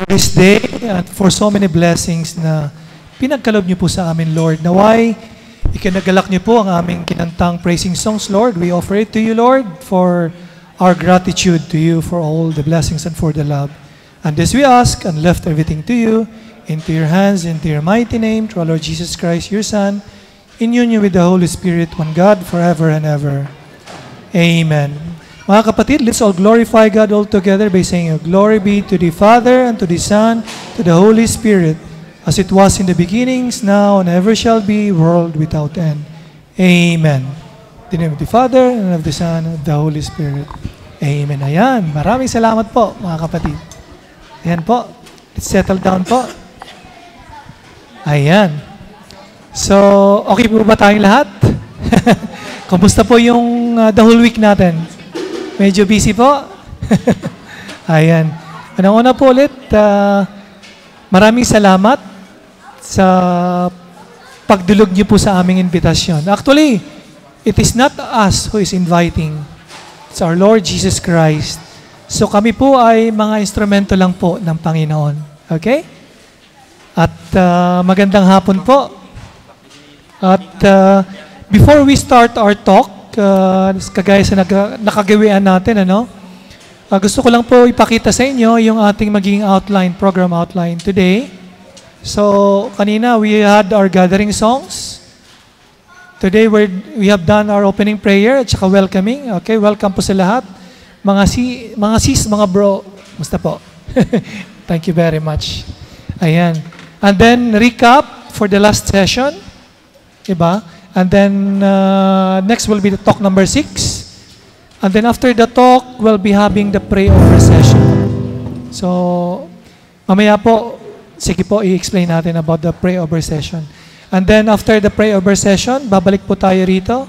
this day at for so many blessings na pinagkalob niyo po sa amin, Lord. Naway, ikinagalak niyo po ang aming kinantang praising songs, Lord. We offer it to you, Lord, for our gratitude to you for all the blessings and for the love. And this we ask and left everything to you, into your hands, into your mighty name, through our Lord Jesus Christ, your Son, in union with the Holy Spirit, one God, forever and ever. Amen. Mga kapatid, let's all glorify God all together by saying, Glory be to the Father, and to the Son, to the Holy Spirit, as it was in the beginnings, now, and ever shall be, world without end. Amen. In the name of the Father, and of the Son, and of the Holy Spirit. Amen. Ayan. Maraming salamat po, mga kapatid. Ayan po. Let's settle down po. Ayan. So, okay po ba tayong lahat? Kumusta po yung the whole week natin? Medyo busy po? Ayan. Unang-una po ulit, maraming salamat sa pagdulog niyo po sa aming invitasyon. Actually, it is not us who is inviting. It's our Lord Jesus Christ. So kami po ay mga instrumento lang po ng Panginoon. Okay? At magandang hapon po. At before we start our talk, kagaya sa nakagawian natin, gusto ko lang po ipakita sa inyo yung ating magiging outline, program outline today. So, kanina we had our gathering songs. Today we have done our opening prayer at saka welcoming. Okay, welcome po sa lahat. Mga sis, mga bro, musta po? Thank you very much. Ayan. And then recap for the last session. Diba? And then, next will be the talk number 6. And then after the talk, we'll be having the pray-over session. So, mamaya po, sige po, i-explain natin about the pray-over session. And then after the pray-over session, babalik po tayo rito.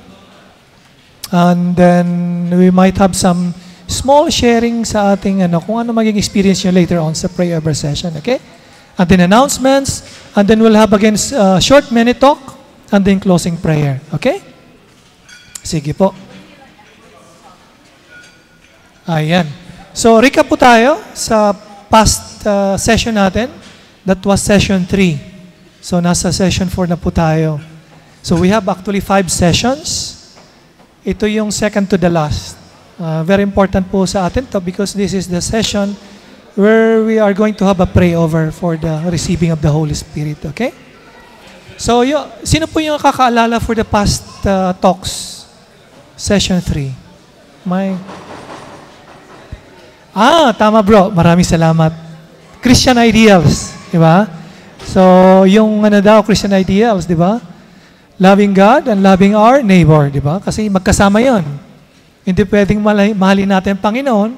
And then, we might have some small sharing sa ating, kung ano maging experience nyo later on sa pray-over session. Okay? And then announcements. And then we'll have again short minute talk. And then closing prayer. Okay? Sige po. Ayan. So, recap po tayo sa past session natin. That was session 3. So, nasa session 4 na po tayo. So, we have actually 5 sessions. Ito yung second to the last. Very important po sa atin to because this is the session where we are going to have a pray over for the receiving of the Holy Spirit. Okay? So, sino po yung kakaalala for the past talks? Session 3. Tama bro. Maraming salamat. Christian ideals. Diba? So, yung Christian ideals, diba? Loving God and loving our neighbor. Diba? Kasi magkasama yon. Hindi pwedeng mahalin natin ang Panginoon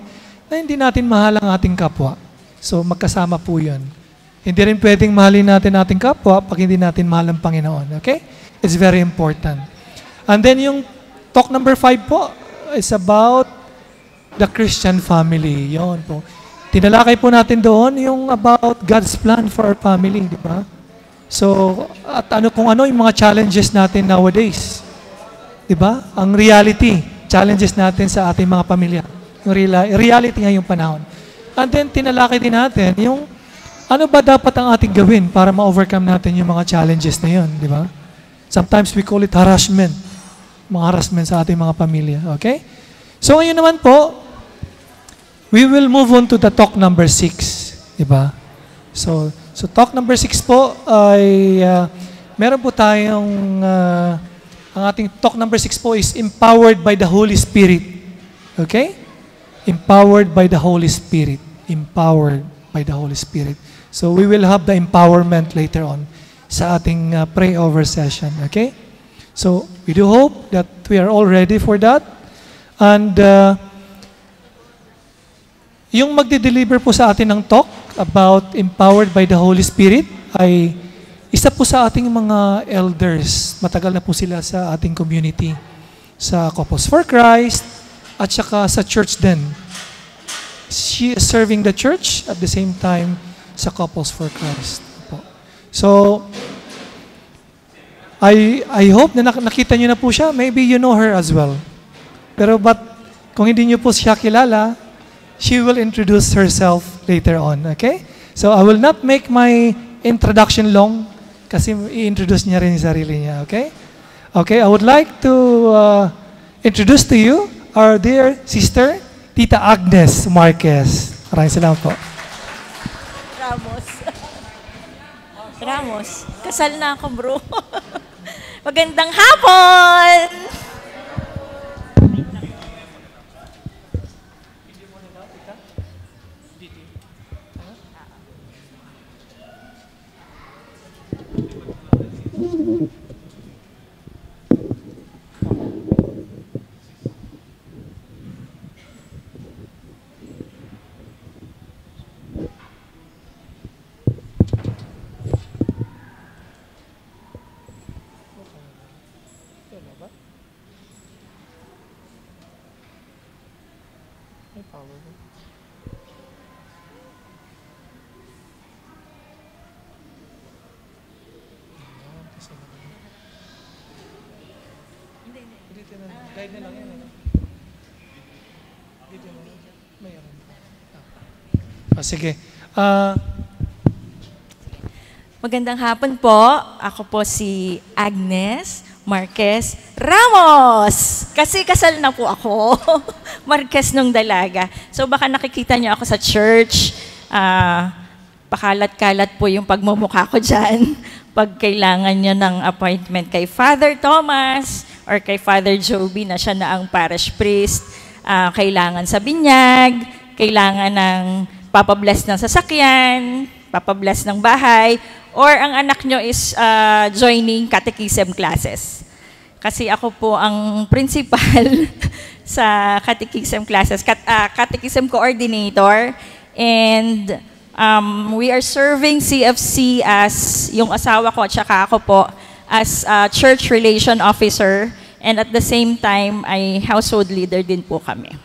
na hindi natin mahal ang ating kapwa. So, magkasama po yun. Hindi rin pwedeng mahalin natin ating kapwa pag hindi natin mahal ang Panginoon. Okay? It's very important. And then yung talk number 5 po is about the Christian family. Yun po. Tinalakay po natin doon yung about God's plan for our family. Di ba? So, at kung ano yung mga challenges natin nowadays. Di ba? Ang reality, challenges natin sa ating mga pamilya. Yung reality ngayong panahon. And then tinalakay din natin yung ano ba dapat ang ating gawin para ma-overcome natin yung mga challenges na yun, di ba? Sometimes we call it harassment. Mga harassment sa ating mga pamilya, okay? So ngayon naman po, we will move on to the talk number 6, di ba? So talk number 6 po ay meron po tayong ang ating talk number 6 po is empowered by the Holy Spirit. Okay? Empowered by the Holy Spirit. Empowered by the Holy Spirit. So we will have the empowerment later on sa ating pray-over session. Okay? So we do hope that we are all ready for that. And yung magde-deliver po sa atin ng talk about empowered by the Holy Spirit ay isa po sa ating mga elders. Matagal na po sila sa ating community. Sa Couples for Christ at saka sa church din. She is serving the church at the same time sa Couples for Christ. So, I hope na nakita niyo na po siya. Maybe you know her as well. Pero kung hindi niyo po siya kilala, she will introduce herself later on. Okay? So I will not make my introduction long kasi i-introduce niya rin yung sarili niya, okay? Okay, I would like to introduce to you our dear sister, Tita Agnes Marquez. Maraming salamat po. Ramos, kasal na ako, bro. Magandang hapon! Sige. Magandang hapon po. Ako po si Agnes Marquez Ramos. Kasi kasal na po ako. Marquez nung dalaga. So baka nakikita niyo ako sa church. Pakalat-kalat po yung pagmumukha ko dyan. Pag kailangan niyo ng appointment kay Father Thomas or kay Father Joby na siya na ang parish priest. Kailangan sa binyag. Kailangan ng papabless ng sasakyan, papabless ng bahay, or ang anak nyo is joining catechism classes. Kasi ako po ang principal sa catechism classes, catechism coordinator, and we are serving CFC as yung asawa ko at saka ako po as church relation officer, and at the same time ay household leader din po kami.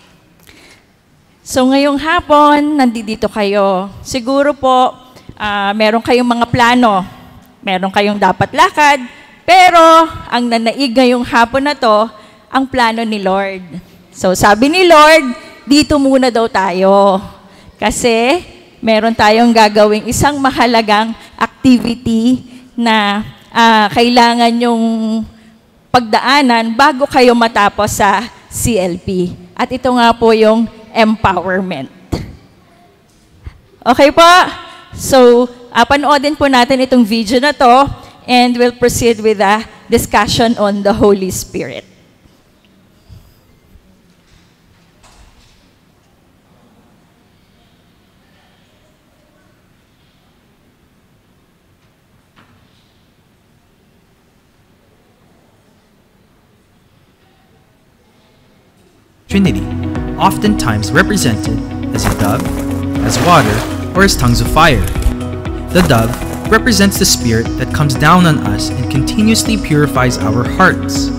So ngayong hapon, nandito kayo. Siguro po, meron kayong mga plano. Meron kayong dapat lakad. Pero, ang nanaig ngayong hapon na to, ang plano ni Lord. So sabi ni Lord, dito muna daw tayo. Kasi, meron tayong gagawing isang mahalagang activity na kailangan yung pagdaanan bago kayo matapos sa CLP. At ito nga po yung empowerment. Okay po? So, panoodin po natin itong video na to and we'll proceed with a discussion on the Holy Spirit. Trinity, oftentimes represented as a dove, as water, or as tongues of fire. The dove represents the Spirit that comes down on us and continuously purifies our hearts.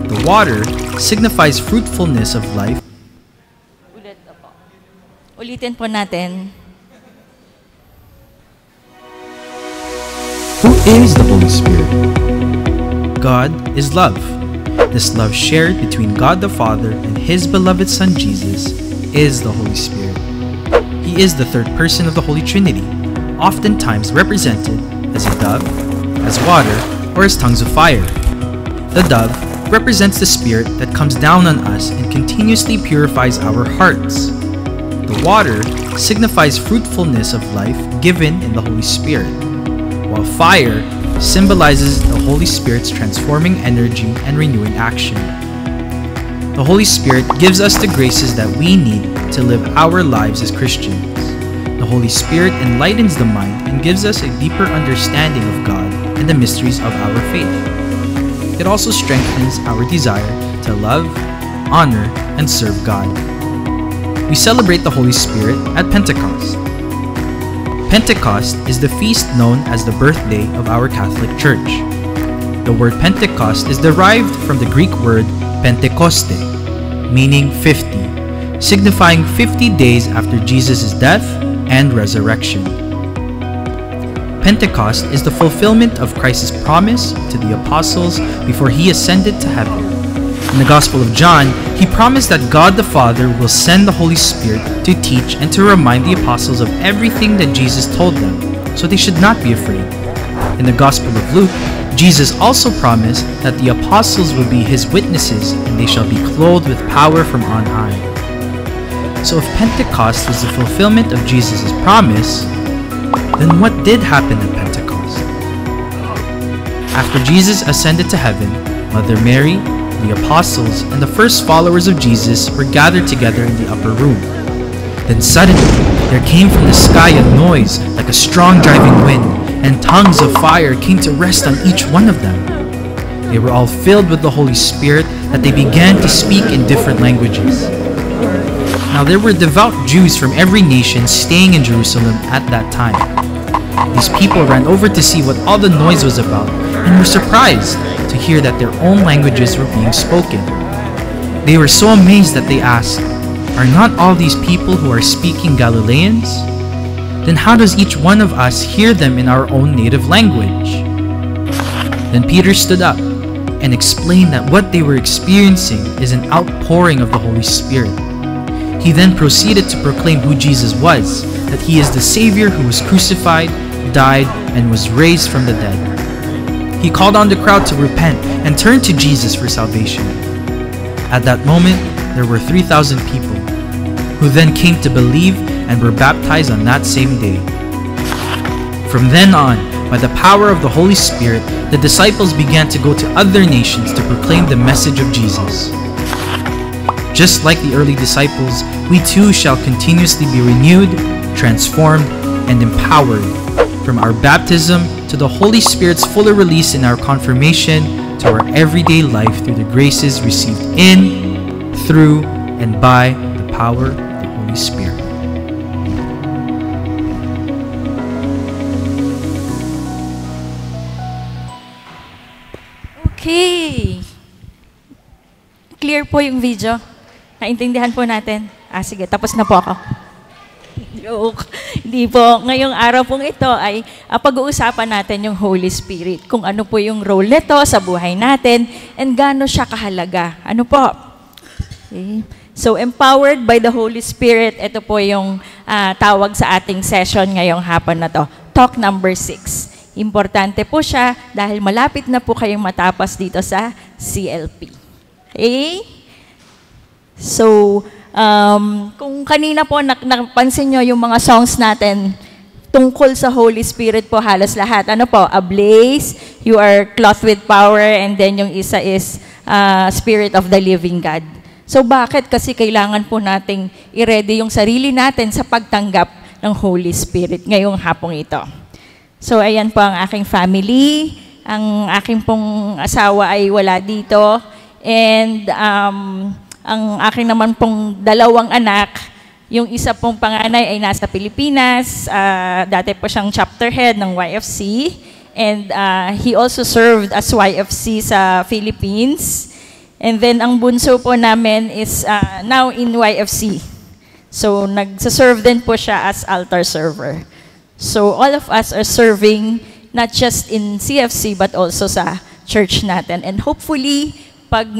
The water signifies fruitfulness of life. Ulitin po natin. Who is the Holy Spirit? God is love. This love shared between God the Father and His beloved Son Jesus is the Holy Spirit. He is the third person of the Holy Trinity, oftentimes represented as a dove, as water, or as tongues of fire. The dove represents the Spirit that comes down on us and continuously purifies our hearts. The water signifies fruitfulness of life given in the Holy Spirit, while fire symbolizes the Holy Spirit's transforming energy and renewing action. The Holy Spirit gives us the graces that we need to live our lives as Christians. The Holy Spirit enlightens the mind and gives us a deeper understanding of God and the mysteries of our faith. It also strengthens our desire to love, honor, and serve God. We celebrate the Holy Spirit at Pentecost. Pentecost is the feast known as the birthday of our Catholic Church. The word Pentecost is derived from the Greek word Pentekoste, meaning 50, signifying 50 days after Jesus' death and resurrection. Pentecost is the fulfillment of Christ's promise to the apostles before He ascended to heaven. In the Gospel of John, he promised that God the Father will send the Holy Spirit to teach and to remind the apostles of everything that Jesus told them, so they should not be afraid. In the Gospel of Luke, Jesus also promised that the apostles will be his witnesses and they shall be clothed with power from on high. So if Pentecost was the fulfillment of Jesus' promise, then what did happen at Pentecost? After Jesus ascended to heaven, Mother Mary, the apostles, and the first followers of Jesus were gathered together in the upper room. Then suddenly, there came from the sky a noise like a strong driving wind, and tongues of fire came to rest on each one of them. They were all filled with the Holy Spirit, that they began to speak in different languages. Now there were devout Jews from every nation staying in Jerusalem at that time. These people ran over to see what all the noise was about, and were surprised to hear that their own languages were being spoken. They were so amazed that they asked, "Are not all these people who are speaking Galileans? Then how does each one of us hear them in our own native language?" Then Peter stood up and explained that what they were experiencing is an outpouring of the Holy Spirit. He then proceeded to proclaim who Jesus was, that he is the Savior who was crucified, died, and was raised from the dead. He called on the crowd to repent and turn to Jesus for salvation. At that moment, there were 3,000 people, who then came to believe and were baptized on that same day. From then on, by the power of the Holy Spirit, the disciples began to go to other nations to proclaim the message of Jesus. Just like the early disciples, we too shall continuously be renewed, transformed, and empowered, from our baptism to the Holy Spirit's fuller release in our confirmation, to our everyday life through the graces received in, through, and by the power of the Holy Spirit. Okay. Clear po yung video? Naintindihan po natin? Sige, tapos na po ako. Joke. Hindi po. Ngayong araw pong ito ay pag-uusapan natin yung Holy Spirit. Kung ano po yung role nito sa buhay natin and gaano siya kahalaga. Ano po? Okay. So, empowered by the Holy Spirit, ito po yung tawag sa ating session ngayong hapon na to. Talk number 6. Importante po siya dahil malapit na po kayong matapos dito sa CLP. Okay? So, kung kanina po napansin nyo yung mga songs natin tungkol sa Holy Spirit po halos lahat. Ano po? Ablaze, you are clothed with power, and then yung isa is Spirit of the Living God. So bakit? Kasi kailangan po nating i-ready yung sarili natin sa pagtanggap ng Holy Spirit ngayong hapong ito. So ayan po ang aking family. Ang aking pong asawa ay wala dito. And ang aking naman pong dalawang anak, yung isa pong panganay ay nasa Pilipinas. Dati po siyang chapter head ng YFC. And he also served as YFC sa Philippines. And then ang bunso po namin is now in YFC. So nagsaserve din po siya as altar server. So all of us are serving not just in CFC but also sa church natin. And hopefully, pag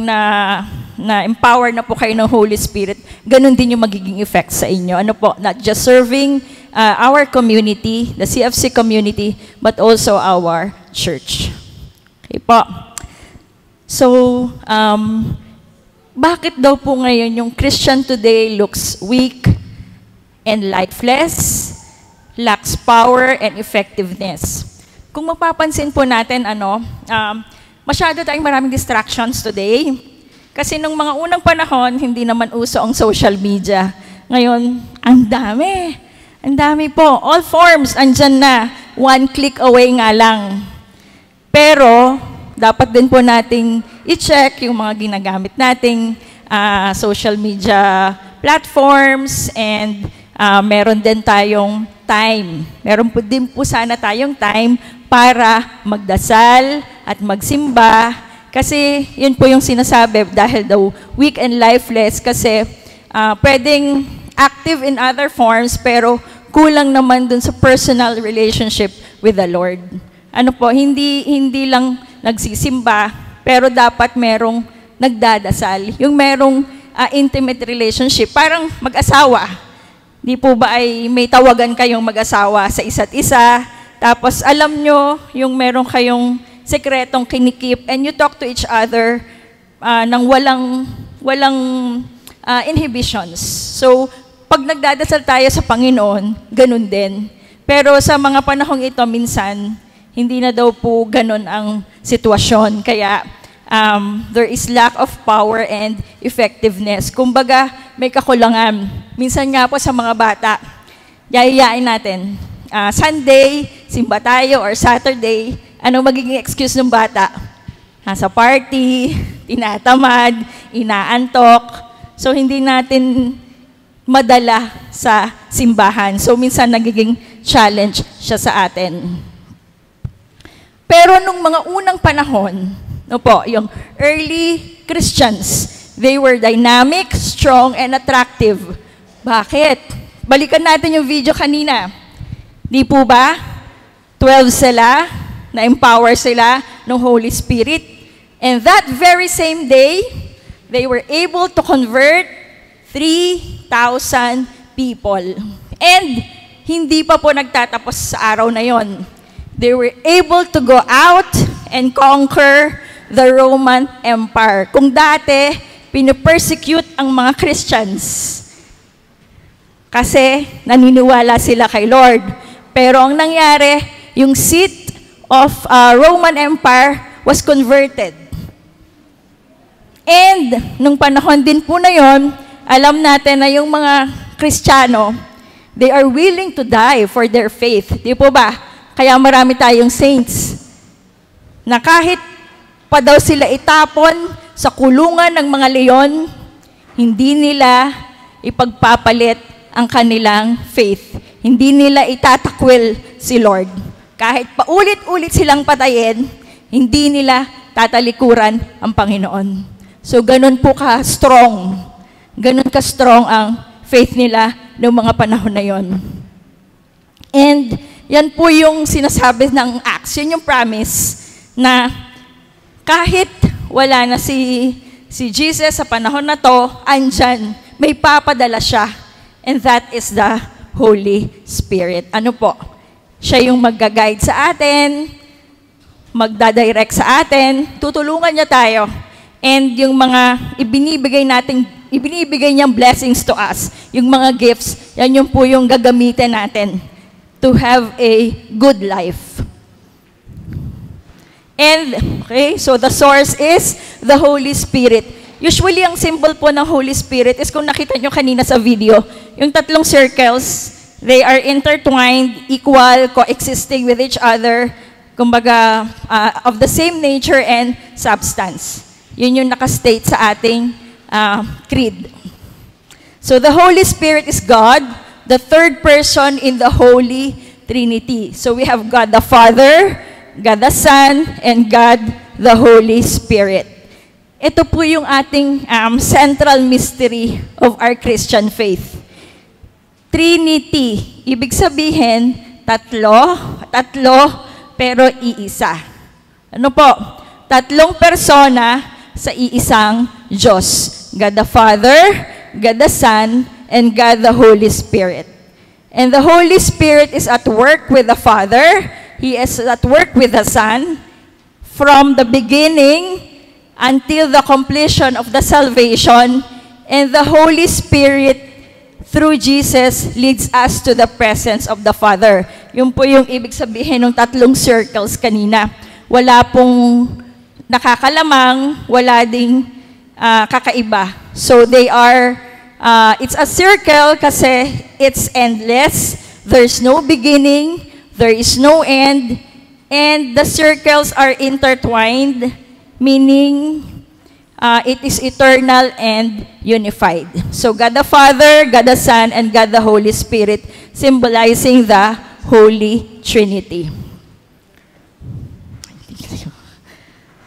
na-empower na po kayo ng Holy Spirit, ganun din yung magiging effect sa inyo. Ano po? Not just serving our community, the CFC community, but also our church. Okay po. So, bakit daw po ngayon yung Christian today looks weak and lifeless, lacks power and effectiveness? Kung mapapansin po natin, masyado tayong maraming distractions today. Kasi nung mga unang panahon, hindi naman uso ang social media. Ngayon, ang dami. Ang dami po. All forms, andyan na. One click away nga lang. Pero, dapat din po nating i-check yung mga ginagamit nating social media platforms and meron din tayong time. Meron po din po sana tayong time para magdasal at magsimba. Kasi yun po yung sinasabi dahil daw weak and lifeless kasi pwedeng active in other forms pero kulang naman dun sa personal relationship with the Lord. Ano po, hindi lang nagsisimba pero dapat merong nagdadasal, yung merong intimate relationship, parang mag-asawa. Di po ba ay may tawagan kayong mag-asawa sa isa't isa, tapos alam nyo yung meron kayong sekretong kinikip and you talk to each other nang walang inhibitions. So, pag nagdadasal tayo sa Panginoon, ganun din. Pero sa mga panahong ito, minsan, hindi na daw po ganun ang sitwasyon. Kaya, there is lack of power and effectiveness. Kumbaga, may kakulangan. Minsan nga po sa mga bata, yayayain natin. Sunday, simba tayo, or Saturday, ano magiging excuse ng bata? Nasa party, tinatamad, inaantok. So, hindi natin madala sa simbahan. So, minsan nagiging challenge siya sa atin. Pero nung mga unang panahon, yung early Christians, they were dynamic, strong, and attractive. Bakit? Balikan natin yung video kanina. Di po ba? 12 sila, na-empower sila ng Holy Spirit. And that very same day, they were able to convert 3,000 people. And hindi pa po nagtatapos sa araw na yon. They were able to go out and conquer the Roman Empire. Kung dati, pinipersecute ang mga Christians kasi naniniwala sila kay Lord. Pero ang nangyari, yung seat of Roman Empire was converted. And nung panahon din po na yon, alam natin na yung mga Kristiyano, they are willing to die for their faith. Di po ba? Kaya marami tayong saints na kahit pa daw sila itapon sa kulungan ng mga leon, hindi nila ipagpapalit ang kanilang faith. Hindi nila itatakwil si Lord. Kahit paulit-ulit silang patayin, hindi nila tatalikuran ang Panginoon. So, ganun po ka-strong. Ganun ka-strong ang faith nila noong mga panahon na yon. And yan po yung sinasabi ng Acts. Yan yung promise na kahit wala na si Jesus sa panahon na to, andyan, may papadala siya. And that is the Holy Spirit. Ano po? Siya yung mag-guide sa atin, magdadirect sa atin, tutulungan niya tayo. And yung mga ibinibigay niyang blessings to us, yung mga gifts, yan yung po yung gagamitin natin to have a good life. And, okay, so the source is the Holy Spirit. Usually, ang symbol po ng Holy Spirit is kung nakita nyo kanina sa video, yung tatlong circles, they are intertwined, equal, coexisting with each other, kumbaga, of the same nature and substance. Yun yung nakastate sa ating creed. So, the Holy Spirit is God, the third person in the Holy Trinity. So we have God the Father, God the Son, and God the Holy Spirit. Ito po yung ating central mystery of our Christian faith. Trinity, ibig sabihin, tatlo, pero iisa. Ano po? Tatlong persona sa iisang Diyos. God the Father, God the Son, and God the Holy Spirit. And the Holy Spirit is at work with the Father. He is at work with the Son from the beginning until the completion of the salvation. And the Holy Spirit, through Jesus, leads us to the presence of the Father. Yun po yung ibig sabihin ng tatlong circles kanina. Wala pong nakakalamang, wala ding kakaiba. So they are it's a circle kasi it's endless. There's no beginning, there is no end, and the circles are intertwined, meaning it is eternal and unified. So God the Father, God the Son, and God the Holy Spirit, symbolizing the Holy Trinity.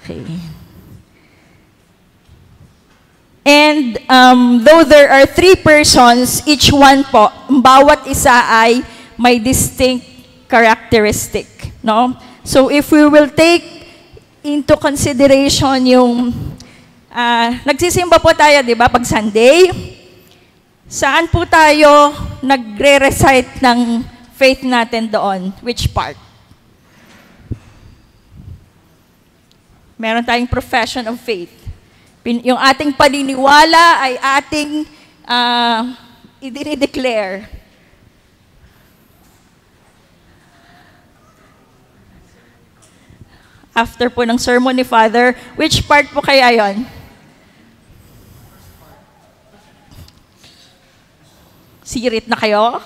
Okay. And though there are three persons, each one po, bawat isa ay may distinct characteristic, no? So if we will take into consideration yung nagsisimba po tayo, di ba, pag Sunday. Saan po tayo nagre-recite ng faith natin doon? Which part? Meron tayong profession of faith. Yung ating paniniwala ay ating i-declare. After po ng sermon ni Father, which part po kaya yon? Sirit na kayo?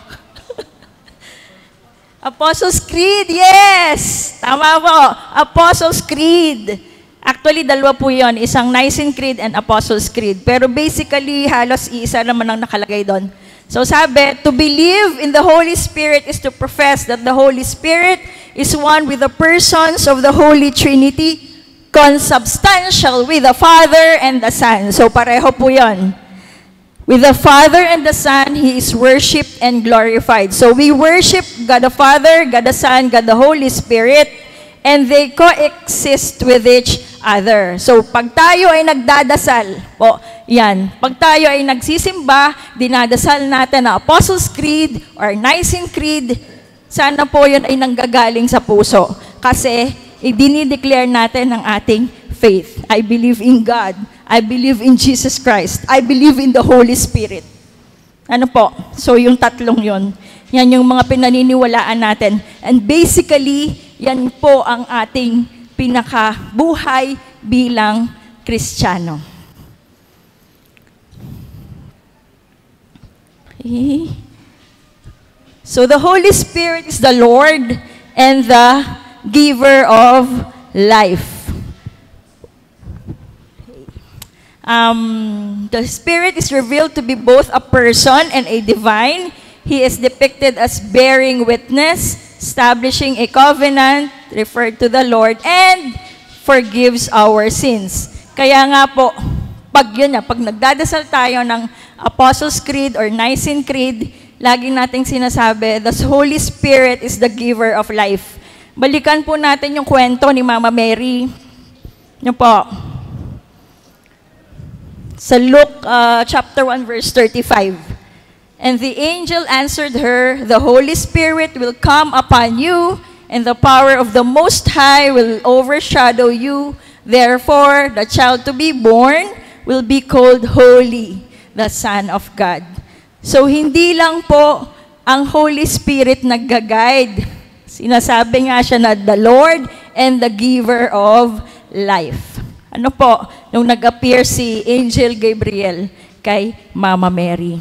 Apostles' Creed, yes! Tama po, Apostles' Creed. Actually, dalawa po yun, isang Nicene Creed and Apostles' Creed. Pero basically, halos isa naman ang nakalagay doon. So sabi, to believe in the Holy Spirit is to profess that the Holy Spirit is one with the persons of the Holy Trinity, consubstantial with the Father and the Son. So pareho po yun. With the Father and the Son, He is worshipped and glorified. So we worship God the Father, God the Son, God the Holy Spirit, and they coexist with each other. So pag tayo ay nagdadasal, po, yan, pag tayo ay nagsisimba, dinadasal natin na Apostles' Creed or Nicene Creed, sana po yun ay nanggagaling sa puso. Kasi dinideclare natin ang ating faith. I believe in God. I believe in Jesus Christ. I believe in the Holy Spirit. Ano po? So yung tatlong yon, yan yung mga pinaniniwalaan natin. And basically, yan po ang ating pinakabuhay bilang Kristiyano. Okay. So the Holy Spirit is the Lord and the giver of life. The Spirit is revealed to be both a person and a divine. He is depicted as bearing witness, establishing a covenant, referred to the Lord, and forgives our sins. Kaya nga po, pag nagdadasal tayo ng Apostles' Creed or Nicene Creed, lagi nating sinasabi, the Holy Spirit is the giver of life. Balikan po natin yung kwento ni Mama Mary. Yun po. Sa Luke chapter 1 verse 35. And the angel answered her, the Holy Spirit will come upon you, and the power of the Most High will overshadow you. Therefore, the child to be born will be called Holy, the Son of God. So, hindi lang po ang Holy Spirit nagga-guide. Sinasabi nga siya na the Lord and the giver of life. Ano po, nung nag-appear si Angel Gabriel kay Mama Mary.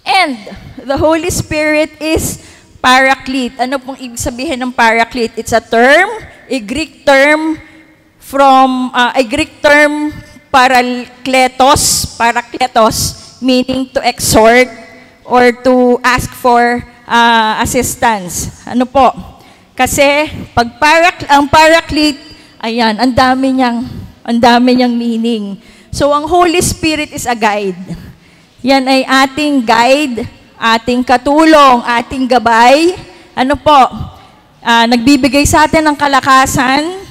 And the Holy Spirit is Paraclete. Ano pong ibig sabihin ng Paraclete? It's a term, a Greek term parakletos, meaning to exhort or to ask for assistance. Ano po? Kasi pag ang Paraclete, ayan, ang dami niyang meaning. So, ang Holy Spirit is a guide. Yan ay ating guide, ating katulong, ating gabay. Ano po? Nagbibigay sa atin ng kalakasan.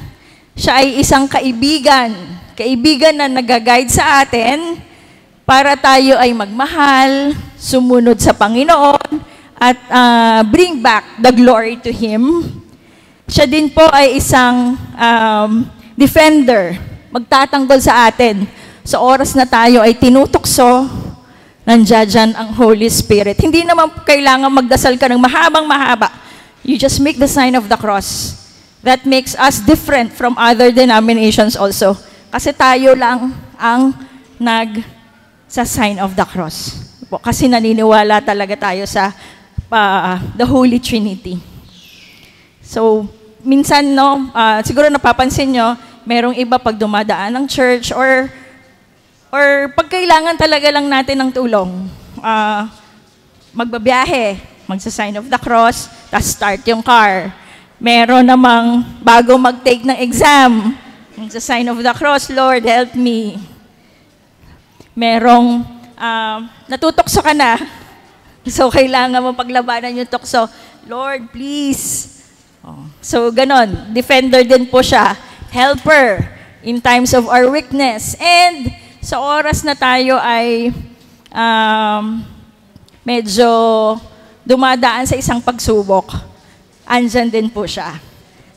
Siya ay isang kaibigan. Kaibigan na nag-guide sa atin para tayo ay magmahal, sumunod sa Panginoon, at bring back the glory to Him. Siya din po ay isang defender, magtatanggol sa atin. Sa oras na tayo ay tinutukso, nandiyan ang Holy Spirit. Hindi naman kailangan magdasal ka ng mahabang-mahaba. You just make the sign of the cross. That makes us different from other denominations also. Kasi tayo lang ang sa sign of the cross. Kasi naniniwala talaga tayo sa the Holy Trinity. So, minsan, siguro napapansin nyo, merong iba pag dumadaan ng church or pag kailangan talaga lang natin ng tulong, magbabiyahe, magsa-sign of the cross, tas start yung car. Meron namang bago mag-take ng exam, magsa-sign of the cross, Lord, help me. Merong natutokso ka na, so kailangan mo paglabanan yung tukso, Lord, please. So, ganon. Defender din po siya. Helper. in times of our weakness. And sa oras na tayo ay medyo dumadaan sa isang pagsubok, andyan din po siya.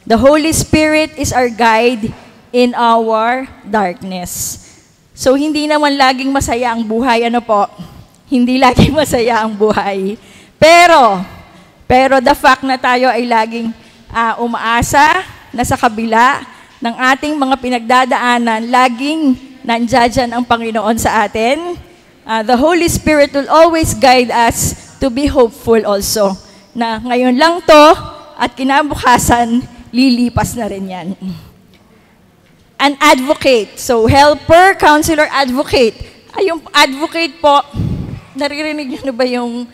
The Holy Spirit is our guide in our darkness. So, hindi naman laging masaya ang buhay. Ano po? Hindi laging masaya ang buhay. Pero the fact na tayo ay laging umaasa na sa kabila ng ating mga pinagdadaanan, laging nandiyan ang Panginoon sa atin. The Holy Spirit will always guide us to be hopeful also. Na ngayon lang to at kinabukasan, lilipas na rin yan. An advocate. So, helper, counselor, advocate. Ay, yung advocate po, naririnig niyo na ba yung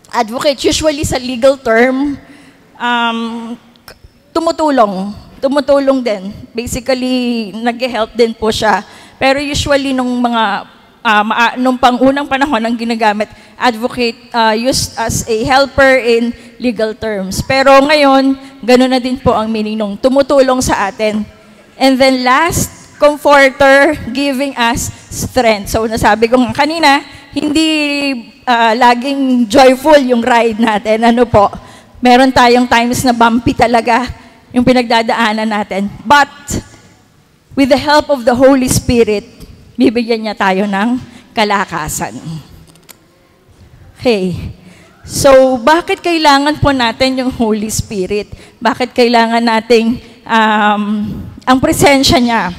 advocate? Usually sa legal term, tumutulong din. Basically, nag-help din po siya. Pero usually, nung unang panahon ang ginagamit, advocate used as a helper in legal terms. Pero ngayon, gano'n na din po ang meaning nung tumutulong sa atin. And then last, comforter, giving us strength. So nasabi ko nga kanina, hindi laging joyful yung ride natin. Ano po? Meron tayong times na bumpy talaga yung pinagdadaanan natin. But, with the help of the Holy Spirit, bibigyan niya tayo ng kalakasan. Okay. So, bakit kailangan po natin yung Holy Spirit? Bakit kailangan nating ang presensya niya?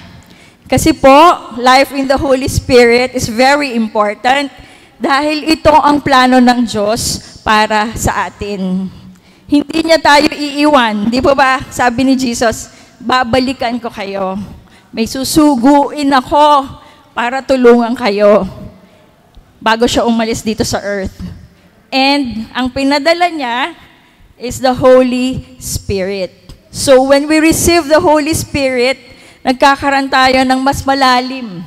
Kasi po, life in the Holy Spirit is very important dahil ito ang plano ng Diyos para sa atin. Hindi niya tayo iiwan. Di po ba, sabi ni Jesus, babalikan ko kayo. May susuguin ako para tulungan kayo bago siya umalis dito sa earth. And ang pinadala niya is the Holy Spirit. So when we receive the Holy Spirit, nagkakaroon tayo ng mas malalim.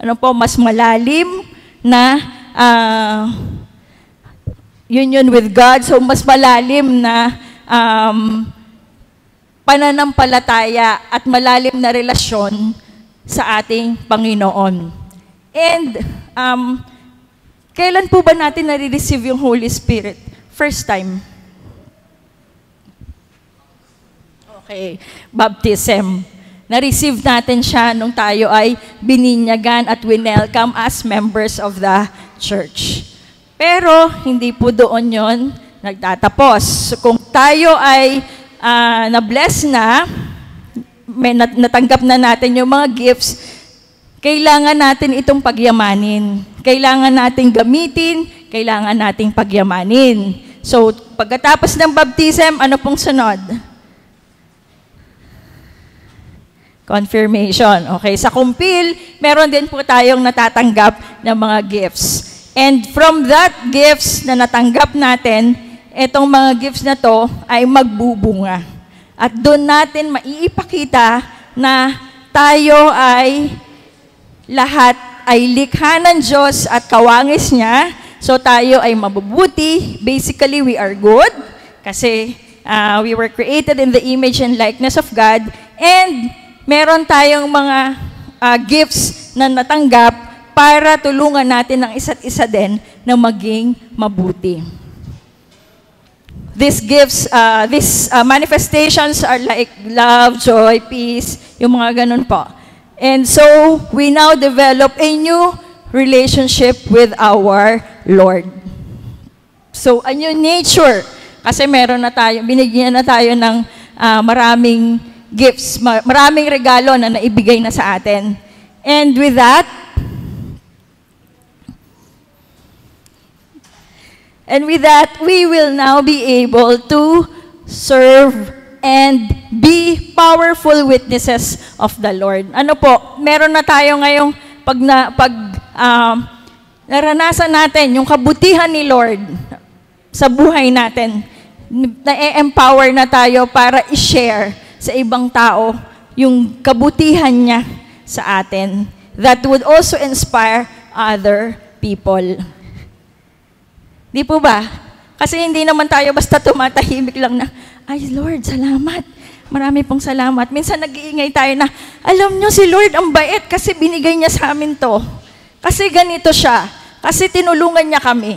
Ano po? Mas malalim na union with God. So mas malalim na pananampalataya at malalim na relasyon sa ating Panginoon. And kailan po ba natin nare-receive yung Holy Spirit? First time. Okay, baptism. Na-receive natin siya nung tayo ay bininyagan at winelcome as members of the church. Pero hindi po doon yon nagtatapos. So, kung tayo ay na-bless na, natanggap na natin yung mga gifts, kailangan natin itong pagyamanin. Kailangan nating gamitin, kailangan nating pagyamanin. So, pagkatapos ng baptism, ano pong sunod? Confirmation. Okay, sa kumpil, meron din po tayong natatanggap ng mga gifts. And from that gifts na natanggap natin, itong mga gifts na to ay magbubunga. At doon natin maiipakita na tayo ay lahat ay likha ng Diyos at kawangis niya. So tayo ay mabubuti. Basically, we are good kasi we were created in the image and likeness of God. And meron tayong mga gifts na natanggap para tulungan natin ang isa't isa din na maging mabuti. These gifts, these manifestations are like love, joy, peace, yung mga ganun po. And so, we now develop a new relationship with our Lord. So, a new nature. Kasi meron na tayo, binigyan na tayo ng maraming gifts, maraming regalo na naibigay na sa atin. And with that, we will now be able to serve and be powerful witnesses of the Lord. Ano po, meron na tayo ngayong naranasan natin yung kabutihan ni Lord sa buhay natin. Na-empower na tayo para i-share sa ibang tao yung kabutihan niya sa atin. That would also inspire other people. Di po ba? Kasi hindi naman tayo basta tumatahimik lang na, ay Lord, salamat. Marami pong salamat. Minsan nag-iingay tayo na, alam nyo si Lord ang bait kasi binigay niya sa amin to. Kasi ganito siya. Kasi tinulungan niya kami.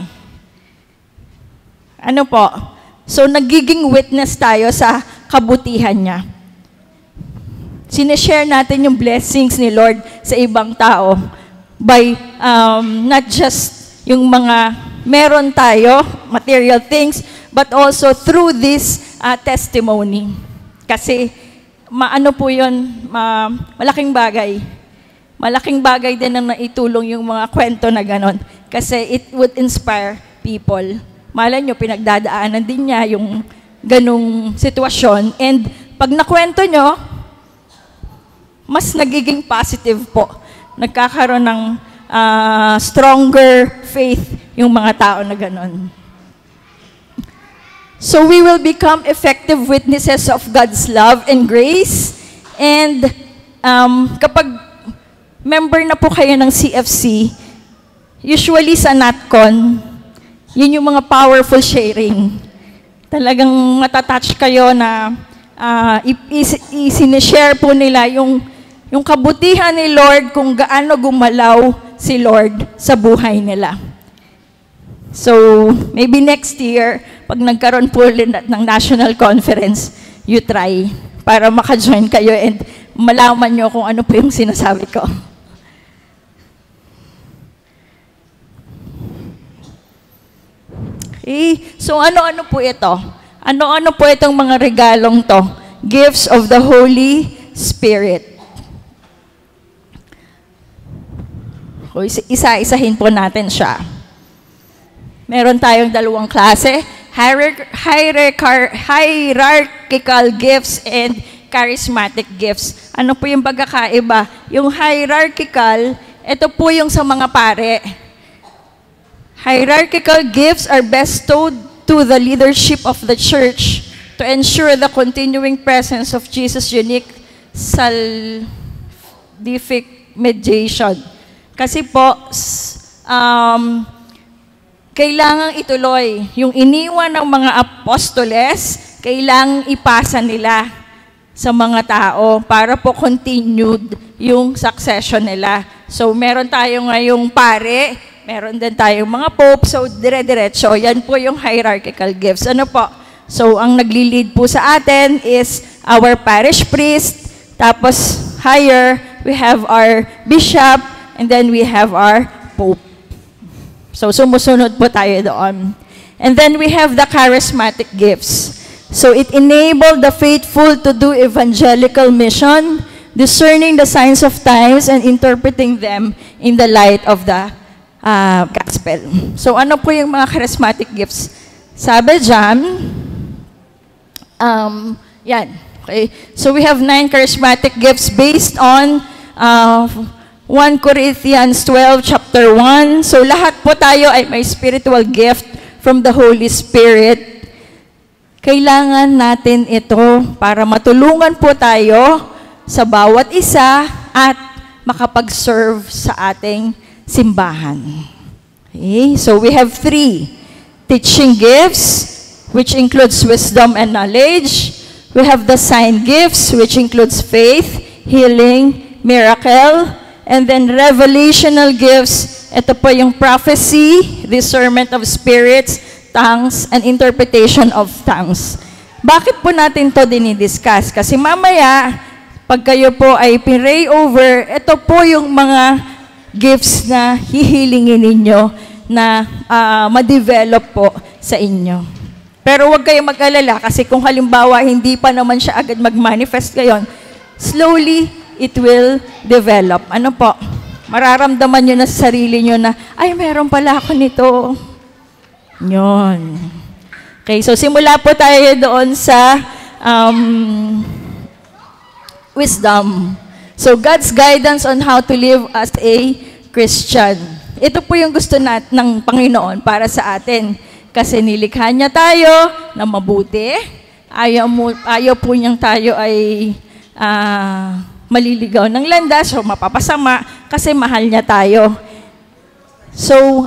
Ano po? So, nagiging witness tayo sa kabutihan niya. Sineshare natin yung blessings ni Lord sa ibang tao by not just yung mga meron tayo, material things, but also through this testimony. Kasi, maano po yun, malaking bagay. Malaking bagay din na naitulong yung mga kwento na ganon. Kasi it would inspire people. Malay nyo, pinagdadaanan din niya yung ganong sitwasyon. And pag nakwento nyo, mas nagiging positive po. Nagkakaroon ng stronger faith yung mga tao na ganon. So we will become effective witnesses of God's love and grace. And kapag member na po kayo ng CFC, usually sa NatCon, yun yung mga powerful sharing. Talagang matatouch kayo na isinishare po nila yung kabutihan ni Lord kung gaano gumalaw si Lord sa buhay nila. So, maybe next year, pag nagkaroon po ulit ng national conference, you try para maka-join kayo and malaman nyo kung ano po yung sinasabi ko. Okay. So, ano-ano po ito? Ano-ano po itong mga regalong to? Gifts of the Holy Spirit. So, isa-isahin po natin siya. Meron tayong dalawang klase, hierarchical gifts and charismatic gifts. Ano po yung pagkakaiba? Yung hierarchical, ito po yung sa mga pare. Hierarchical gifts are bestowed to the leadership of the church to ensure the continuing presence of Jesus' unique salvific mediation. Kasi po, kailangang ituloy. Yung iniwan ng mga apostoles, kailangang ipasa nila sa mga tao para po continued yung succession nila. So, meron tayo ngayong pare, meron din tayong mga pope, so dire-diretso. Yan po yung hierarchical gifts. Ano po? So, ang nagli-lead po sa atin is our parish priest, tapos higher, we have our bishop, and then we have our pope. So, sumusunod po tayo doon. And then we have the charismatic gifts. So, it enabled the faithful to do evangelical mission, discerning the signs of times and interpreting them in the light of the gospel. So, ano po yung mga charismatic gifts? Sabi dyan, yan. Okay. So, we have 9 charismatic gifts based on 1 Corinthians 12, chapter 1. So, lahat po tayo ay may spiritual gift from the Holy Spirit. Kailangan natin ito para matulungan po tayo sa bawat isa at makapag-serve sa ating simbahan. Okay? So, we have 3 teaching gifts, which includes wisdom and knowledge. We have the sign gifts, which includes faith, healing, miracle, and then revelational gifts, ito po yung prophecy, discernment of spirits, tongues, and interpretation of tongues. Bakit po natin to dinidiscuss? Kasi mamaya, pag kayo po ay pray over, ito po yung mga gifts na hihilingin ninyo na ma-develop po sa inyo. Pero huwag kayong mag-alala kasi kung halimbawa hindi pa naman siya agad mag-manifest ngayon, slowly, it will develop. Ano po? Mararamdaman nyo na sa sarili nyo na, ay, meron pala ako nito. Yun. Okay, so simula po tayo doon sa wisdom. So, God's guidance on how to live as a Christian. Ito po yung gusto ng Panginoon para sa atin. Kasi nilikha niya tayo na mabuti. Ayaw po niyang tayo ay maliligaw ng landas o mapapasama kasi mahal niya tayo. So,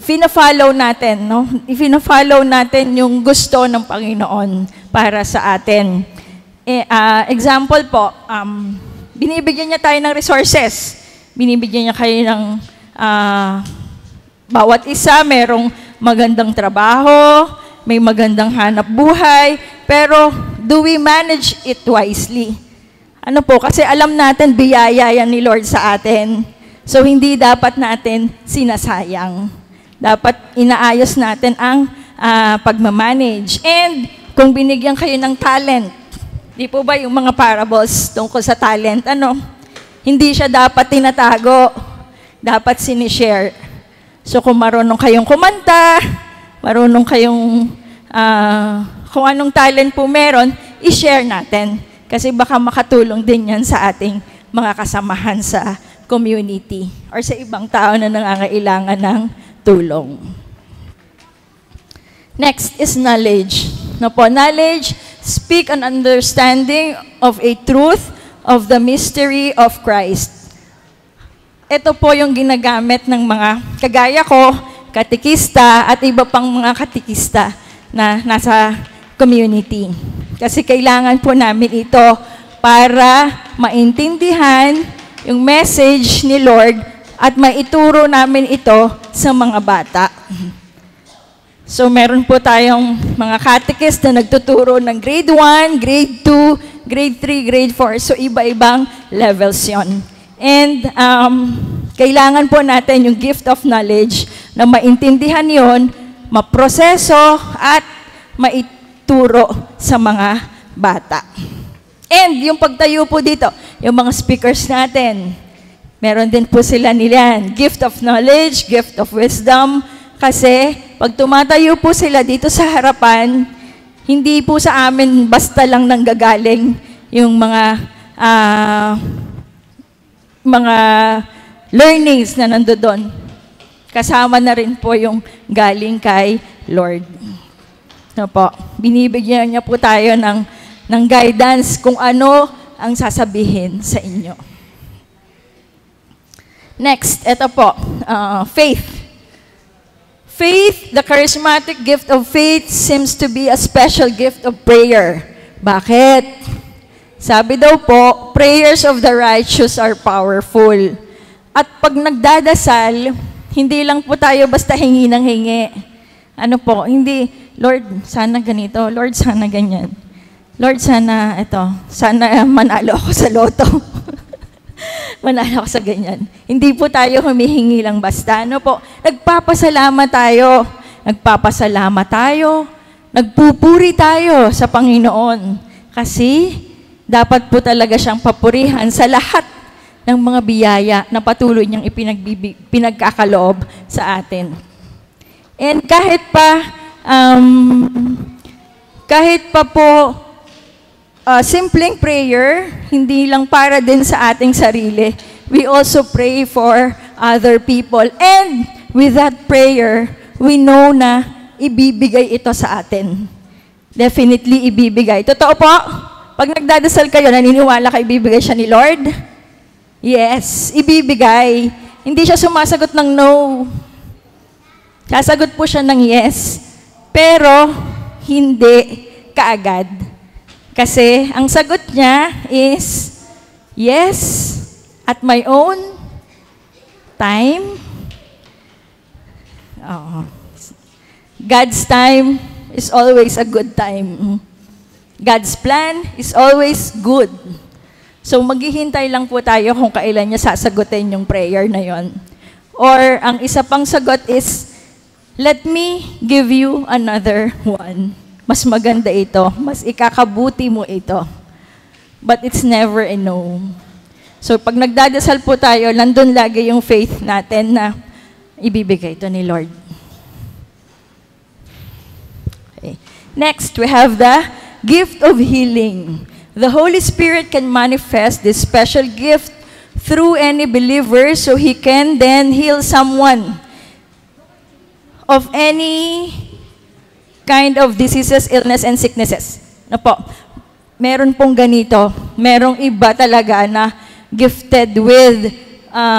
fina-follow natin, no? I-fina-follow natin yung gusto ng Panginoon para sa atin. Example po, binibigyan niya tayo ng resources. Binibigyan niya kayo ng bawat isa, merong magandang trabaho, may magandang hanap buhay, pero do we manage it wisely? Ano po, kasi alam natin biyaya yan ni Lord sa atin. So hindi dapat natin sinasayang. Dapat inaayos natin ang pagmamanage. And kung binigyan kayo ng talent, di po ba yung mga parables tungkol sa talent, hindi siya dapat tinatago, dapat sinishare. So kung marunong kayong kumanta, marunong kayong kung anong talent po meron, i-share natin. Kasi baka makatulong din yan sa ating mga kasamahan sa community or sa ibang tao na nangangailangan ng tulong. Next is knowledge. Knowledge, speak an understanding of a truth of the mystery of Christ. Ito po yung ginagamit ng mga kagaya ko, katikista at iba pang mga katikista na nasa community. Kasi kailangan po namin ito para maintindihan yung message ni Lord at maituro namin ito sa mga bata. So meron po tayong mga catechist na nagtuturo ng grade 1, grade 2, grade 3, grade 4. So iba-ibang levels yon. And kailangan po natin yung gift of knowledge na maintindihan yon, maproseso at maituro sa mga bata. And yung pagtayo po dito, yung mga speakers natin, meron din po sila nilan. Gift of knowledge, gift of wisdom. Kasi pag tumatayo po sila dito sa harapan, hindi po sa amin basta lang nanggagaling yung mga learnings na nandoon. Kasama na rin po yung galing kay Lord. Binibigyan niya po tayo ng guidance kung ano ang sasabihin sa inyo. Next, ito po, faith. Faith, the charismatic gift of faith seems to be a special gift of prayer. Bakit? Sabi daw po, prayers of the righteous are powerful. At pag nagdadasal, hindi lang po tayo basta hingi ng hingi. Hindi, Lord, sana ganito, Lord, sana ganyan. Lord, sana ito, sana manalo ako sa loto. Manalo ako sa ganyan. Hindi po tayo humihingi lang basta. Nagpapasalamat tayo. Nagpapasalamat tayo. Nagpupuri tayo sa Panginoon. Kasi dapat po talaga siyang papurihan sa lahat ng mga biyaya na patuloy niyang pinagkakaloob sa atin. And kahit pa po simpleng prayer, hindi lang para din sa ating sarili. We also pray for other people. And with that prayer, we know na ibibigay ito sa atin. Definitely ibibigay. Totoo po? Pag nagdadasal kayo, naniniwala kayo ibibigay siya ni Lord? Yes, ibibigay. Hindi siya sumasagot ng no. Sasagot po siya ng yes. Pero, hindi kaagad. Kasi ang sagot niya is, yes, at my own time. God's time is always a good time. God's plan is always good. So maghihintay lang po tayo kung kailan niya sasagutin yung prayer na yon. Or ang isa pang sagot is, let me give you another one. Mas maganda ito. Mas ikakabuti mo ito. But it's never a no. So, pag nagdadasal po tayo, nandun lagi yung faith natin na ibibigay ito ni Lord. Okay. Next, we have the gift of healing. The Holy Spirit can manifest this special gift through any believer so He can then heal someone of any kind of diseases, illness, and sicknesses. Meron pong ganito. Merong iba talaga na gifted with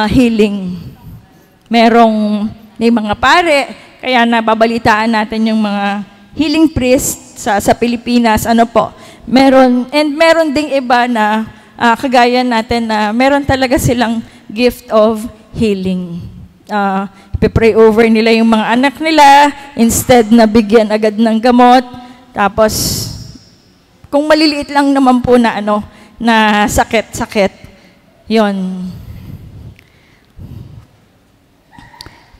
healing. Merong may mga pare, kaya nababalitaan natin yung mga healing priest sa Pilipinas, ano po. Meron ding iba na kagaya natin na meron talaga silang gift of healing. Ipipray over nila yung mga anak nila, instead na bigyan agad ng gamot. Tapos, kung maliliit lang naman po na na sakit, yon.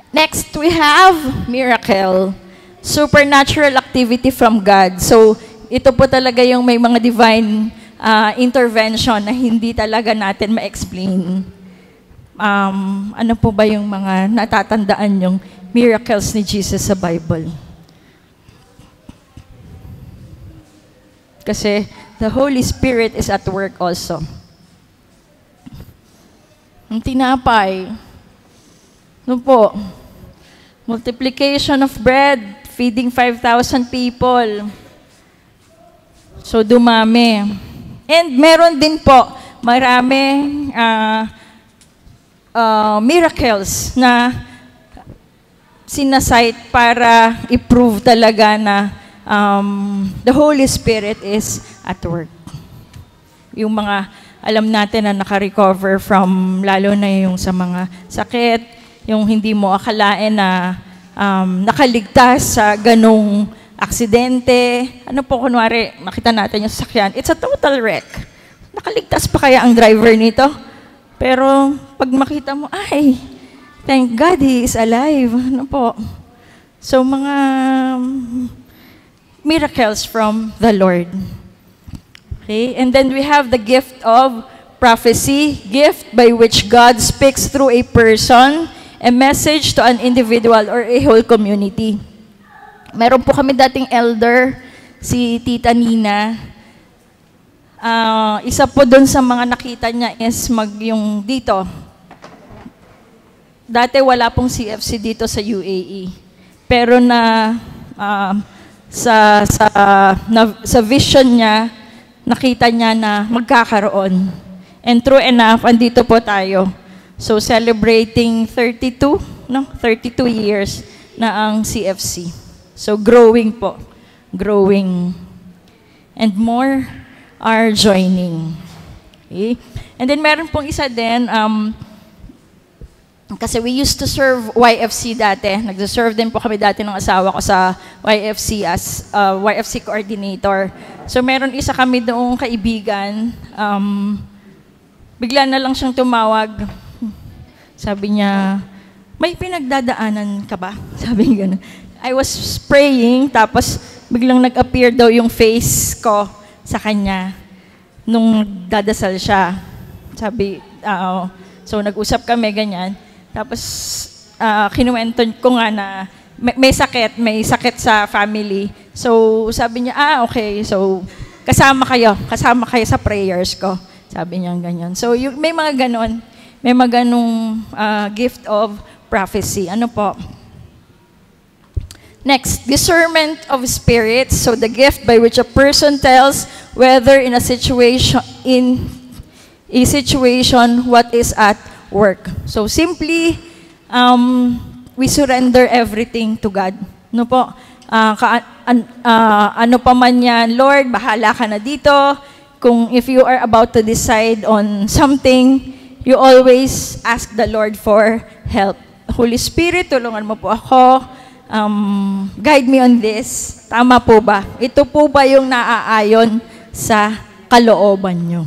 Next, we have miracle. Supernatural activity from God. So, ito po talaga yung may mga divine intervention na hindi talaga natin ma-explain. Ano po ba yung mga natatandaan yung miracles ni Jesus sa Bible? Kasi the Holy Spirit is at work also. Ang tinapay, po, multiplication of bread, feeding 5,000 people. So, dumami. And meron din po, maraming miracles na sinasite para i-prove talaga na the Holy Spirit is at work. Yung mga alam natin na naka-recover from, lalo na yung sa mga sakit, yung hindi mo akalain na nakaligtas sa ganong aksidente. Ano po, kunwari, makita natin yung sasakyan, it's a total wreck. Nakaligtas pa kaya ang driver nito? Pero pag makita mo, ay, thank God he is alive. Ano po? So, mga miracles from the Lord. Okay? And then we have the gift of prophecy, gift by which God speaks through a person, a message to an individual or a whole community. Meron po kami dating elder, si Tita Nina. Isa po doon sa mga nakita niya is yung dito. Dati wala pong CFC dito sa UAE. Pero sa vision niya, nakita niya na magkakaroon. And true enough, andito po tayo. So celebrating 32 years na ang CFC. So growing po. Growing. And more are joining. Okay? And then meron pong isa din, kasi we used to serve YFC dati. Nag-serve din po kami dati ng asawa ko sa YFC as YFC coordinator. So meron isa kami doong kaibigan, bigla na lang siyang tumawag. Sabi niya, may pinagdadaanan ka ba? Sabi niya gano'n. I was praying, tapos biglang nag-appear daw yung face ko sa kanya nung dadasal siya. Sabi, so nag-usap kami, ganyan. Tapos, kinuwento ko nga na may sakit sa family. So, sabi niya, okay, so kasama kayo sa prayers ko. Sabi niya ganyan. So, may mga ganon. May mga ganong gift of prophecy. Ano po? Next, discernment of spirits. So the gift by which a person tells whether in a situation what is at work. So simply, we surrender everything to God. No po? Ano pa man yan, Lord, bahala ka na dito. Kung if you are about to decide on something, you always ask the Lord for help. Holy Spirit, tulungan mo po ako. Guide me on this. Tama po ba? Ito po ba yung naaayon sa kalooban nyo?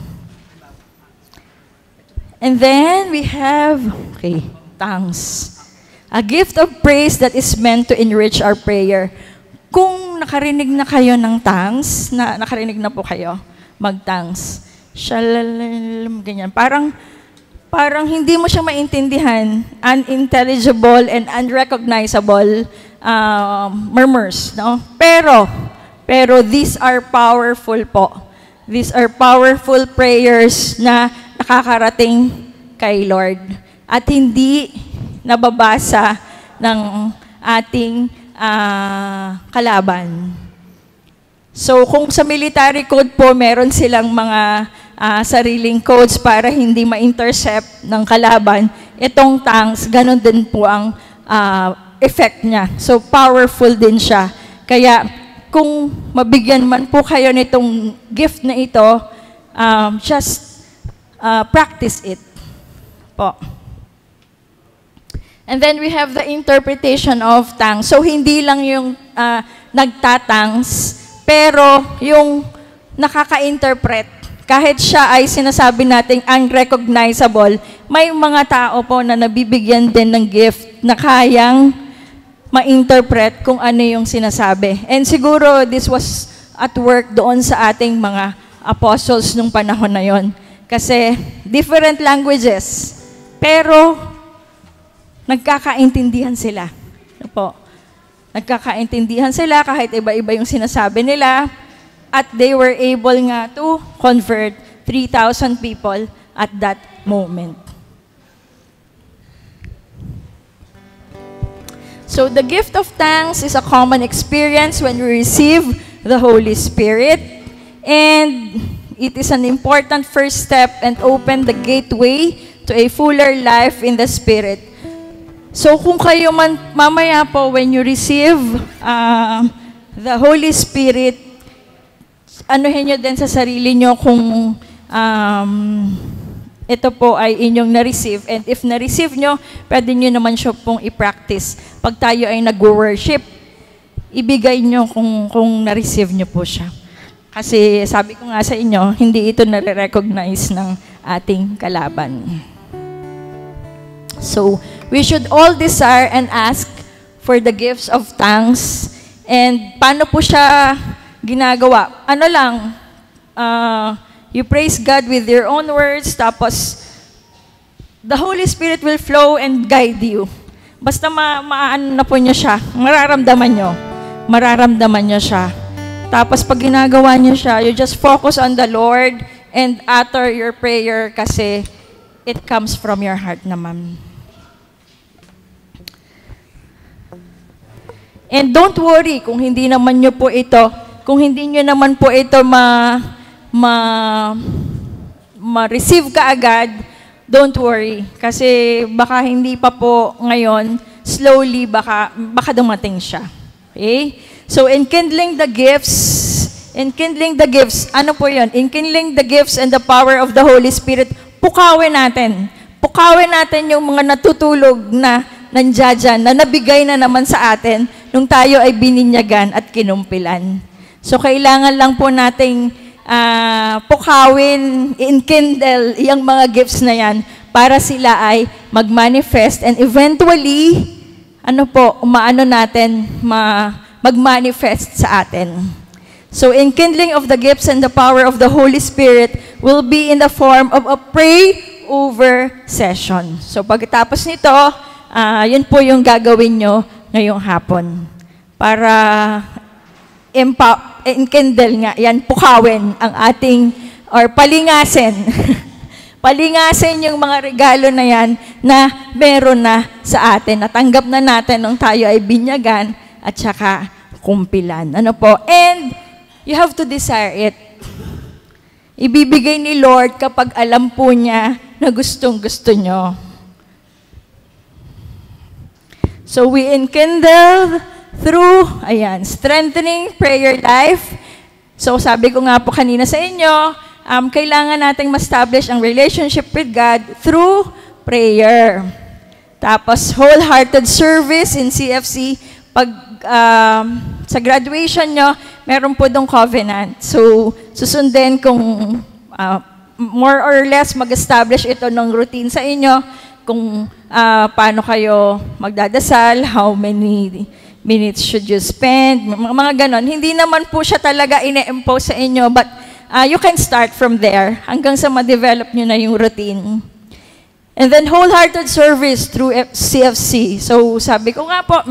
And then we have, tongues. A gift of praise that is meant to enrich our prayer. Kung nakarinig na kayo ng tongues, nakarinig na po kayo, mag-tongues. Shalalam, ganyan. Parang hindi mo siya maintindihan, unintelligible and unrecognizable murmurs, no? Pero these are powerful po. These are powerful prayers na nakakarating kay Lord at hindi nababasa ng ating kalaban. So kung sa military code po, meron silang mga sariling codes para hindi ma-intercept ng kalaban, itong tongues, ganun din po ang effect niya. So, powerful din siya. Kaya, kung mabigyan man po kayo nitong gift na ito, just practice it po. And then we have the interpretation of tongues. So, hindi lang yung nagtatangs, pero yung nakaka-interpret. Kahit siya ay sinasabi nating unrecognizable, may mga tao po na nabibigyan din ng gift na kayang ma-interpret kung ano yung sinasabi. And siguro this was at work doon sa ating mga apostles nung panahon na yon. Kasi different languages, pero nagkakaintindihan sila. Ano po? Nagkakaintindihan sila kahit iba-iba yung sinasabi nila. At they were able nga to convert 3,000 people at that moment. So the gift of tongues is a common experience when we receive the Holy Spirit. And it is an important first step and open the gateway to a fuller life in the Spirit. So kung kayo man, mamaya po when you receive the Holy Spirit, anuhin nyo din sa sarili nyo kung ito po ay inyong na-receive. And if na-receive nyo, pwede nyo naman siya pong i-practice. Pag tayo ay nag-worship, ibigay nyo kung na-receive nyo po siya. Kasi sabi ko nga sa inyo, hindi ito nare-recognize ng ating kalaban. So, we should all desire and ask for the gifts of tongues. And paano po siya ginagawa? Ano lang, you praise God with your own words, tapos the Holy Spirit will flow and guide you. Basta maano na po niyo siya, mararamdaman niyo siya. Tapos pag ginagawa niyo siya, you just focus on the Lord and utter your prayer kasi it comes from your heart naman. And don't worry kung hindi naman niyo po ito, kung hindi nyo naman po ito ma-receive kaagad, don't worry. Kasi baka hindi pa po ngayon, slowly baka dumating siya. Okay? So, enkindling the gifts, ano po yun? Enkindling the gifts and the power of the Holy Spirit, pukawin natin. Pukawin natin yung mga natutulog na nandiyan, na nabigay na naman sa atin nung tayo ay bininyagan at kinumpilan. So, kailangan lang po nating pukawin, enkindle yung mga gifts na yan para sila ay mag-manifest and eventually, mag-manifest sa atin. So, enkindling of the gifts and the power of the Holy Spirit will be in the form of a pray-over session. So, pagkatapos nito, yun po yung gagawin nyo ngayong hapon. Para enkindle nga, yan, pukawin ang ating, or palingasin. Palingasin yung mga regalo na yan na meron na sa atin. Natanggap na natin nung tayo ay binyagan at saka kumpilan. Ano po? And you have to desire it. Ibibigay ni Lord kapag alam po niya na gustong-gusto nyo. So we enkindle through, strengthening prayer life. So, sabi ko nga po kanina sa inyo, kailangan nating ma-establish ang relationship with God through prayer. Tapos, wholehearted service in CFC. Pag sa graduation nyo, meron po dong covenant. So, susundin kung more or less mag-establish ito ng routine sa inyo, kung paano kayo magdadasal, how many minutes should you spend, mga ganon. Hindi naman po siya talaga ine-impose sa inyo, but you can start from there hanggang sa ma-develop nyo na yung routine. And then wholehearted service through CFC. So sabi ko nga po,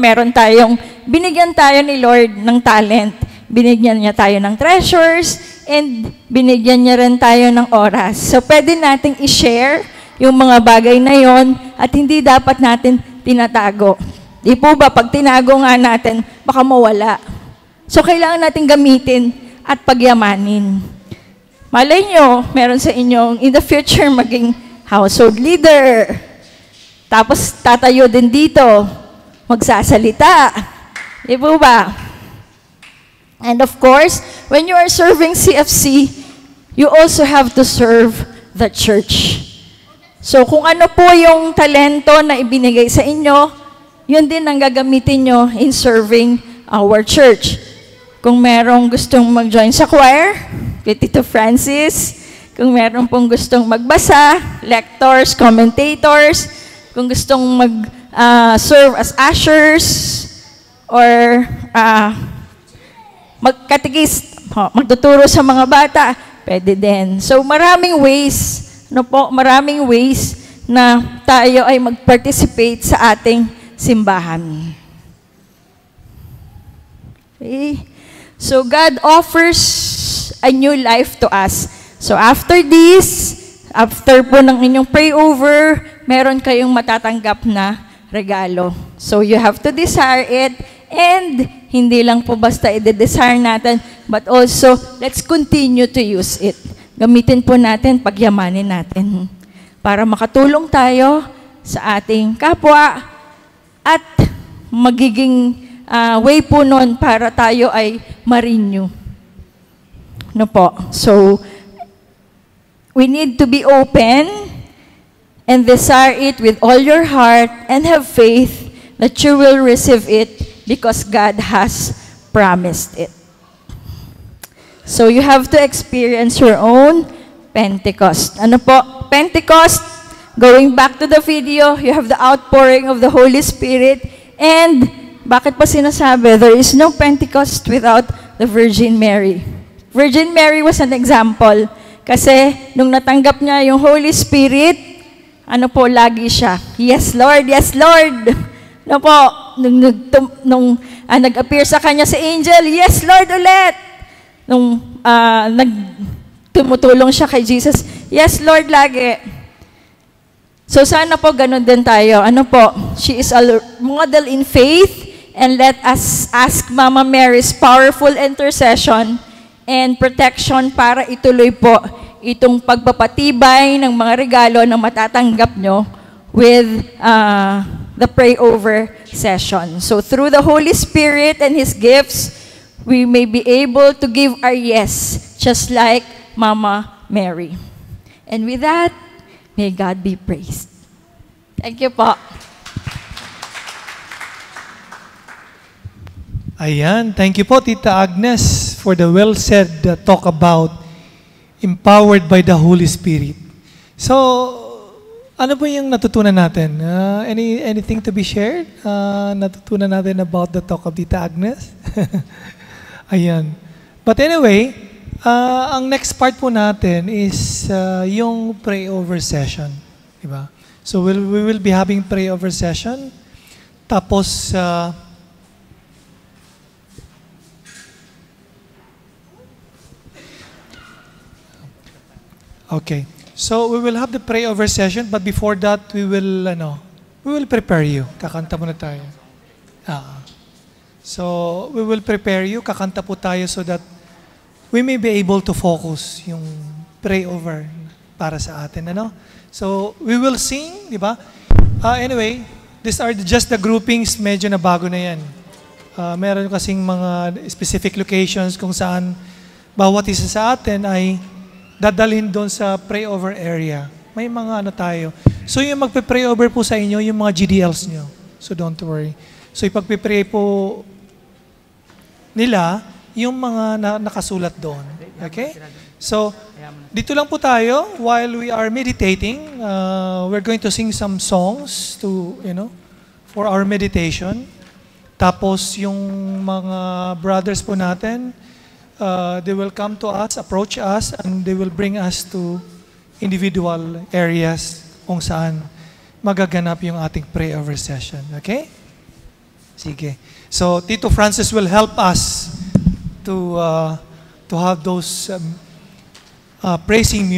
binigyan tayo ni Lord ng talent. Binigyan niya tayo ng treasures, and binigyan niya rin tayo ng oras. So pwede nating i-share yung mga bagay na yon at hindi dapat natin tinatago. Di po ba, pag tinago nga natin, baka mawala. So, kailangan natin gamitin at pagyamanin. Malay nyo, meron sa inyong, in the future, maging household leader. Tapos, tatayo din dito. magsasalita. Di po ba? And of course, when you are serving CFC, you also have to serve the church. So kung ano po yung talento na ibinigay sa inyo, yun din ang gagamitin nyo in serving our church. Kung merong gustong mag-join sa choir, kay Tito Francis, kung meron pong gustong magbasa, lectors, commentators, kung gustong mag-serve as ushers, or magtuturo sa mga bata, pwede din. So maraming ways, maraming ways na tayo ay mag-participate sa ating simbahan. Okay? So God offers a new life to us. So after this, after po ng inyong pray over, meron kayong matatanggap na regalo. So you have to desire it, and hindi lang po basta i-desire natin, but also let's continue to use it. Gamitin po natin, pagyamanin natin para makatulong tayo sa ating kapwa at magiging way po nun para tayo ay ma-renew. No po? So, we need to be open and desire it with all your heart and have faith that you will receive it because God has promised it. So, you have to experience your own Pentecost. Ano po? Pentecost, going back to the video, you have the outpouring of the Holy Spirit. And bakit pa sinasabi, there is no Pentecost without the Virgin Mary. Virgin Mary was an example. Kasi nung natanggap niya yung Holy Spirit, ano po, lagi siya, yes Lord, yes Lord. Ano po, nung nag-appear sa kanya si angel, yes Lord ulit. Nung tumutulong siya kay Jesus, yes Lord lagi. So sana po ganun din tayo. Ano po, she is a model in faith, and let us ask Mama Mary's powerful intercession and protection para ituloy po itong pagpapatibay ng mga regalo na matatanggap nyo with the pray over session. So through the Holy Spirit and His gifts, we may be able to give our yes, just like Mama Mary. And with that, may God be praised. Thank you po. Ayan, thank you po, Tita Agnes, for the well-said talk about empowered by the Holy Spirit. So, ano po yung natutunan natin? Anything to be shared? Natutunan natin about the talk of Tita Agnes? Ayan. But anyway, ang next part po natin is yung pray-over session. Diba? So, we will be having pray-over session. Tapos, okay. So we will have the pray-over session, but before that, we will prepare you. Kakanta muna tayo. So we will prepare you. Kakanta po tayo so that we may be able to focus yung pray-over para sa atin. Ano? So we will sing, di ba? Anyway, these are just the groupings. Medyo na bago na yan. Meron kasing mga specific locations kung saan bawat isa sa atin ay dadalhin doon sa pray-over area. May mga tayo. So yung magpe-pray over po sa inyo, yung mga GDLs nyo. So don't worry. So ipagpe-pray po nila, yung mga nakasulat doon. Okay? So, dito lang po tayo while we are meditating. We're going to sing some songs to, for our meditation. Tapos yung mga brothers po natin, they will come to us, approach us, and they will bring us to individual areas kung saan magaganap yung ating pray-over session. Okay? Sige. So, Tito Francis will help us to have those praising music.